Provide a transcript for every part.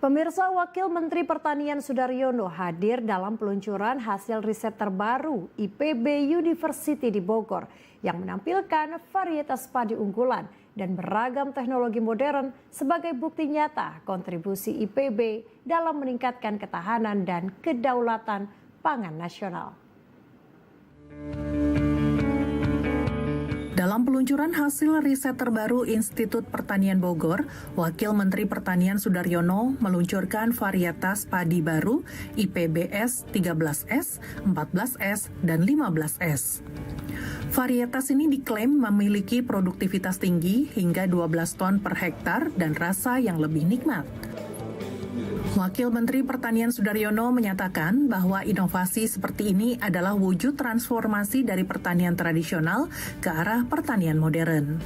Pemirsa, Wakil Menteri Pertanian Sudaryono hadir dalam peluncuran hasil riset terbaru IPB University di Bogor yang menampilkan varietas padi unggulan dan beragam teknologi modern sebagai bukti nyata kontribusi IPB dalam meningkatkan ketahanan dan kedaulatan pangan nasional. Dalam peluncuran hasil riset terbaru Institut Pertanian Bogor, Wakil Menteri Pertanian Sudaryono meluncurkan varietas padi baru IPBS 13S, 14S, dan 15S. Varietas ini diklaim memiliki produktivitas tinggi hingga 12 ton per hektar dan rasa yang lebih nikmat. Wakil Menteri Pertanian Sudaryono menyatakan bahwa inovasi seperti ini adalah wujud transformasi dari pertanian tradisional ke arah pertanian modern.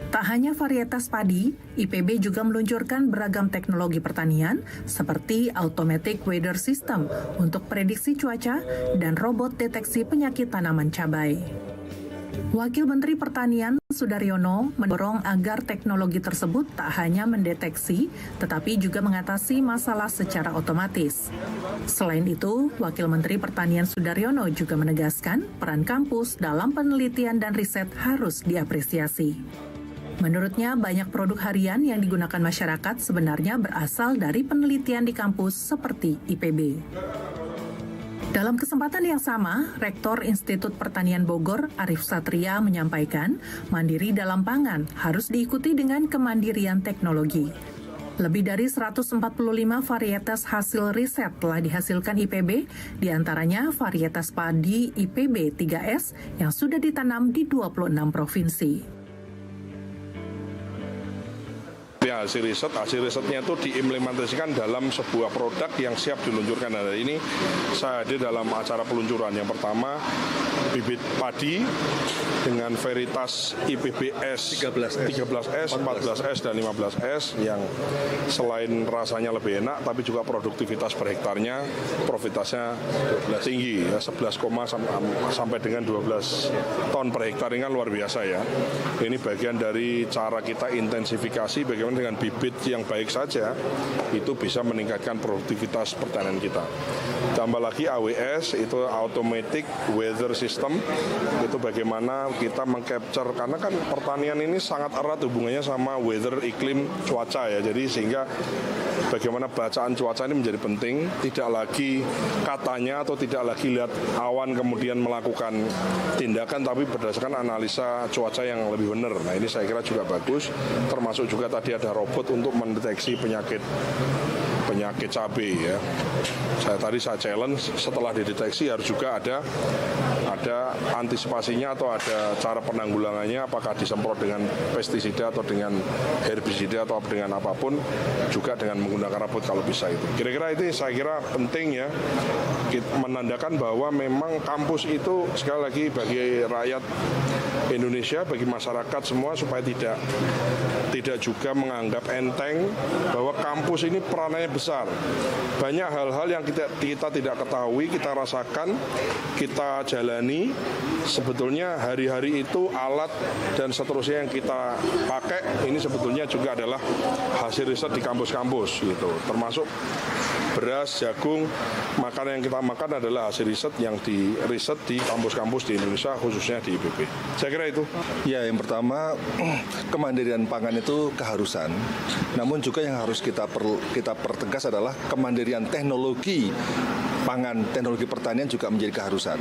Tak hanya varietas padi, IPB juga meluncurkan beragam teknologi pertanian seperti automatic weather system untuk prediksi cuaca dan robot deteksi penyakit tanaman cabai. Wakil Menteri Pertanian Sudaryono mendorong agar teknologi tersebut tak hanya mendeteksi, tetapi juga mengatasi masalah secara otomatis. Selain itu, Wakil Menteri Pertanian Sudaryono juga menegaskan peran kampus dalam penelitian dan riset harus diapresiasi. Menurutnya, banyak produk harian yang digunakan masyarakat sebenarnya berasal dari penelitian di kampus seperti IPB. Dalam kesempatan yang sama, Rektor Institut Pertanian Bogor, Arief Satria, menyampaikan mandiri dalam pangan harus diikuti dengan kemandirian teknologi. Lebih dari 145 varietas hasil riset telah dihasilkan IPB, diantaranya varietas padi IPB 3S yang sudah ditanam di 26 provinsi. Hasil risetnya itu diimplementasikan dalam sebuah produk yang siap diluncurkan. Hari ini saya hadir dalam acara peluncuran. Yang pertama, bibit padi dengan varietas IPBS 13S, 14S, dan 15S yang selain rasanya lebih enak, tapi juga produktivitas per hektarnya, profitasinya tinggi, ya, 11, sampai dengan 12 ton per hektar, ini kan luar biasa ya. Ini bagian dari cara kita intensifikasi bagaimana dengan bibit yang baik saja itu bisa meningkatkan produktivitas pertanian kita. Tambah lagi AWS, itu automatic weather system, itu bagaimana kita mengcapture, karena kan pertanian ini sangat erat hubungannya sama weather, iklim, cuaca ya. Jadi sehingga bagaimana bacaan cuaca ini menjadi penting, tidak lagi katanya atau tidak lagi lihat awan kemudian melakukan tindakan, tapi berdasarkan analisa cuaca yang lebih benar. Nah ini saya kira juga bagus, termasuk juga tadi ada robot untuk mendeteksi penyakit cabai ya. Saya challenge setelah dideteksi harus juga ada antisipasinya atau ada cara penanggulangannya, apakah disemprot dengan pestisida atau dengan herbisida atau dengan apapun, juga dengan menggunakan robot kalau bisa itu. Kira-kira itu saya kira penting ya, menandakan bahwa memang kampus itu sekali lagi bagi rakyat Indonesia, bagi masyarakat semua supaya tidak juga menganggap enteng bahwa kampus ini peranannya besar. Banyak hal-hal yang kita tidak ketahui, kita rasakan, kita jalani. Sebetulnya hari-hari itu alat dan seterusnya yang kita pakai ini sebetulnya juga adalah hasil riset di kampus-kampus gitu. Termasuk beras, jagung, makanan yang kita makan adalah hasil riset yang riset di kampus-kampus di Indonesia, khususnya di IPB. Saya kira itu. Ya, yang pertama, kemandirian pangan itu keharusan. Namun juga yang harus kita pertegas adalah kemandirian teknologi pangan, teknologi pertanian juga menjadi keharusan.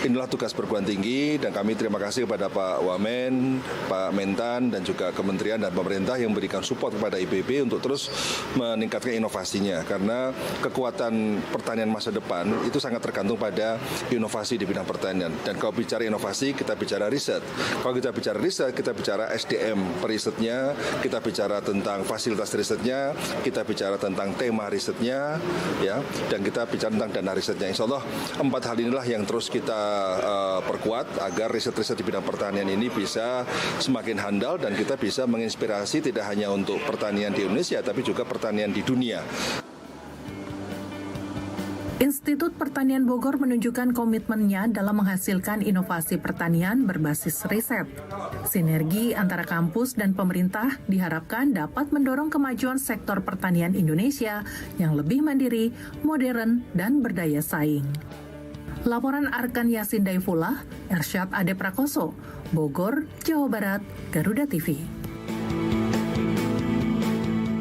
Inilah tugas perguruan tinggi, dan kami terima kasih kepada Pak Wamen, Pak Mentan, dan juga kementerian dan pemerintah yang memberikan support kepada IPB untuk terus meningkatkan inovasinya. Karena kekuatan pertanian masa depan itu sangat tergantung pada inovasi di bidang pertanian. Dan kalau bicara inovasi, kita bicara riset. Kalau kita bicara riset, kita bicara SDM perisetnya, kita bicara tentang fasilitas risetnya, kita bicara tentang tema risetnya, ya, dan kita bicara tentang dana risetnya. Insya Allah 4 hal inilah yang terus kita perkuat agar riset-riset di bidang pertanian ini bisa semakin handal dan kita bisa menginspirasi tidak hanya untuk pertanian di Indonesia tapi juga pertanian di dunia. Institut Pertanian Bogor menunjukkan komitmennya dalam menghasilkan inovasi pertanian berbasis riset. Sinergi antara kampus dan pemerintah diharapkan dapat mendorong kemajuan sektor pertanian Indonesia yang lebih mandiri, modern, dan berdaya saing. Laporan Arkan Yasin Daifullah, Ersyad Ade Prakoso, Bogor, Jawa Barat, Garuda TV.